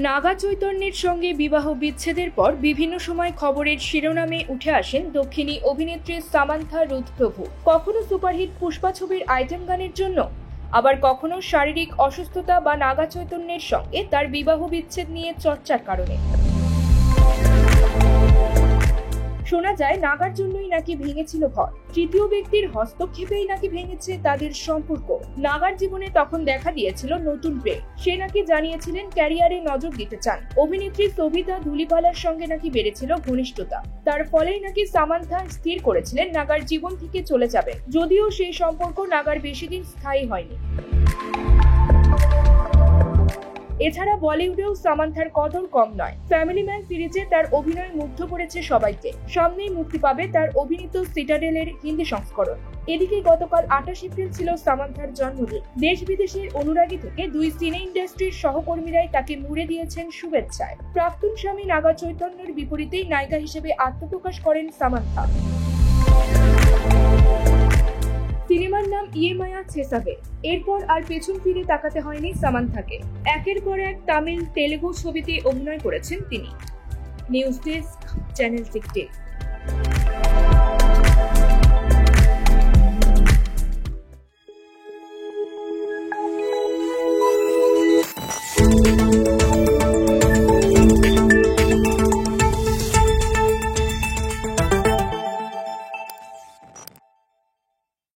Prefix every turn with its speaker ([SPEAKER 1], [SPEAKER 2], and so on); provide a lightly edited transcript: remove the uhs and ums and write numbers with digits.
[SPEAKER 1] নাগা চৈতন্যের সঙ্গে বিবাহ বিচ্ছেদের পর বিভিন্ন সময় খবরের শিরোনামে উঠে আসেন দক্ষিণী অভিনেত্রী সামান্থা রুথ প্রভু। কখনো সুপারহিট পুষ্পা ছবির আইটেম গানের জন্য, আবার কখনো শারীরিক অসুস্থতা বা নাগা চৈতন্যের সঙ্গে তার বিবাহ বিচ্ছেদ নিয়ে চর্চার কারণে। শোনা যায় নাগার জন্যই নাকি ভেঙেছিল ঘর, তৃতীয় ব্যক্তির হস্তক্ষেপেই নাকি ভেঙেছে তাদের সম্পর্ক। নাগার জীবনে তখন দেখা দিয়েছিল নতুন প্রেম। সে নাকি জানিয়েছিলেন ক্যারিয়ারে নজর দিতে চান। অভিনেত্রী সবিতা ধুলিপালার সঙ্গে নাকি বেড়েছিল ঘনিষ্ঠতা। তার ফলেই নাকি সামান্থা স্থির করেছিলেন নাগার জীবন থেকে চলে যাবেন, যদিও সেই সম্পর্ক নাগার বেশি দিন স্থায়ী হয়নি। এছাড়া বলিউডেও সামান্থার কদর কম নয়। ফ্যামিলি ম্যান সিরিজে তার অভিনয় মুগ্ধ করেছে সবাইকে। সামনেই মুক্তি পাবে তার অভিনীত সিটাডেলের হিন্দি সংস্করণ। এদিকে গতকাল 28 এপ্রিল ছিল সামান্থার জন্মদিন। দেশ বিদেশের অনুরাগী থেকে দুই সিনে ইন্ডাস্ট্রির সহকর্মীরাই তাকে মুড়ে দিয়েছেন শুভেচ্ছায়। প্রাক্তন স্বামী নাগা চৈতন্যের বিপরীতেই নায়িকা হিসেবে আত্মপ্রকাশ করেন সামান্থা। সিনেমার নাম ইয়ে মায়া ছেসাবে। এরপর আর পেছন ফিরে তাকাতে হয়নি সামান্থাকে। একের পর এক তামিল, তেলেগু ছবিতে অভিনয় করেছেন তিনি। News desk, channel 16।